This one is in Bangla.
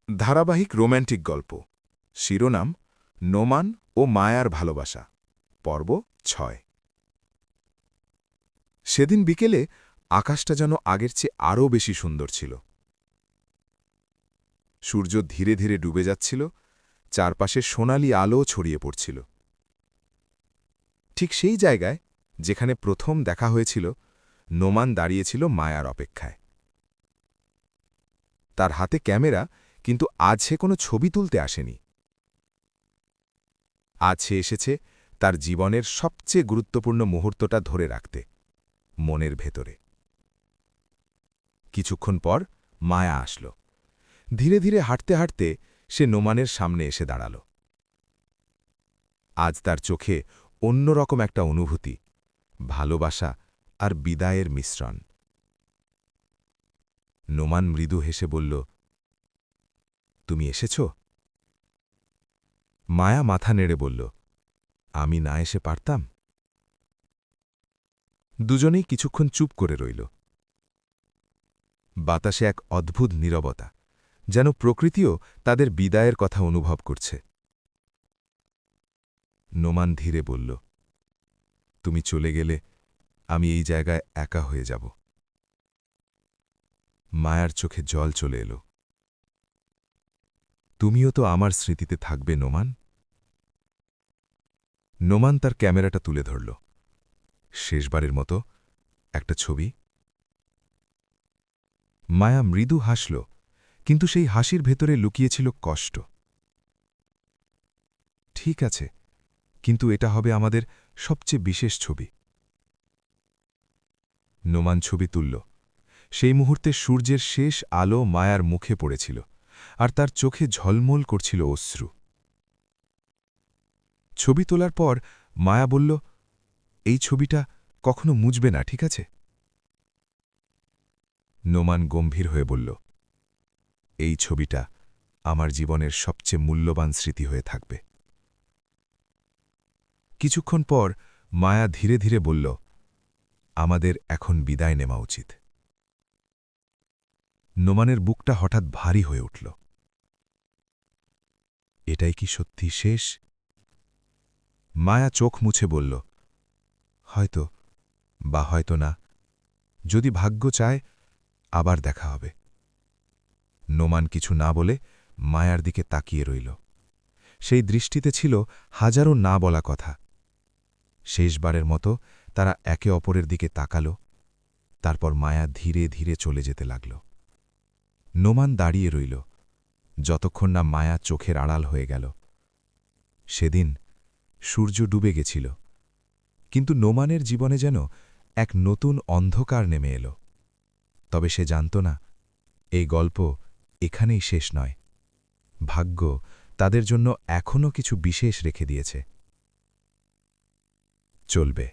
ধারাবাহিক রোম্যান্টিক গল্প শিরোনাম নোমান ও মায়ার ভালোবাসা পর্ব ৬ সেদিন বিকেলে আকাশটা যেন আগের চেয়ে আরও বেশি সুন্দর ছিল। সূর্য ধীরে ধীরে ডুবে যাচ্ছিল, চারপাশে সোনালি আলো ছড়িয়ে পড়ছিল। ঠিক সেই জায়গায় যেখানে প্রথম দেখা হয়েছিল, নোমান দাঁড়িয়েছিল মায়ার অপেক্ষায়। তার হাতে ক্যামেরা, কিন্তু আজ সে কোনো ছবি তুলতে আসেনি। আজ সে এসেছে তার জীবনের সবচেয়ে গুরুত্বপূর্ণ মুহূর্তটা ধরে রাখতে, মনের ভেতরে। কিছুক্ষণ পর মায়া আসল। ধীরে ধীরে হাঁটতে হাঁটতে সে নোমানের সামনে এসে দাঁড়াল। আজ তার চোখে অন্যরকম একটা অনুভূতি, ভালোবাসা আর বিদায়ের মিশ্রণ। নোমান মৃদু হেসে বলল, তুমি এসেছ? মায়া মাথা নেড়ে বলল, আমি না এসে পারতাম? দুজনেই কিছুক্ষণ চুপ করে রইল। বাতাসে এক অদ্ভুত নীরবতা, যেন প্রকৃতিও তাদের বিদায়ের কথা অনুভব করছে। নোমান ধীরে বলল, তুমি চলে গেলে আমি এই জায়গায় একা হয়ে যাব। মায়ার চোখে জল চলে এলো। তুমিও তো আমার স্মৃতিতে থাকবে নোমান। নোমান তার ক্যামেরাটা তুলে ধরল। শেষবারের মতো একটা ছবি। মায়া মৃদু হাসল, কিন্তু সেই হাসির ভেতরে লুকিয়েছিল কষ্ট। ঠিক আছে, কিন্তু এটা হবে আমাদের সবচেয়ে বিশেষ ছবি। নোমান ছবি তুলল। সেই মুহূর্তে সূর্যের শেষ আলো মায়ার মুখে পড়েছিল, আর তার চোখে ঝলমল করছিল অশ্রু। ছবি তোলার পর মায়া বলল, এই ছবিটা কখনো মুছবে না, ঠিক আছে? নোমান গম্ভীর হয়ে বলল, এই ছবিটা আমার জীবনের সবচেয়ে মূল্যবান স্মৃতি হয়ে থাকবে। কিছুক্ষণ পর মায়া ধীরে ধীরে বলল, আমাদের এখন বিদায় নেওয়া উচিত। নোমানের বুকটা হঠাৎ ভারী হয়ে উঠল। এটাই কি সত্যি শেষ? মায়া চোখ মুছে বলল, হয়তো, বা হয়তো না। যদি ভাগ্য চায়, আবার দেখা হবে। নোমান কিছু না বলে মায়ার দিকে তাকিয়ে রইল। সেই দৃষ্টিতে ছিল হাজারো না বলা কথা। শেষবারের মতো তারা একে অপরের দিকে তাকাল। তারপর মায়া ধীরে ধীরে চলে যেতে লাগল। নোমান দাঁড়িয়ে রইল, যতক্ষণ না মায়া চোখের আড়াল হয়ে গেল। সেদিন সূর্য ডুবে গেছিল, কিন্তু নোমানের জীবনে যেন এক নতুন অন্ধকার নেমে এল। তবে সে জানত না, এই গল্প এখানেই শেষ নয়। ভাগ্য তাদের জন্য এখনও কিছু বিশেষ রেখে দিয়েছে। চলবে।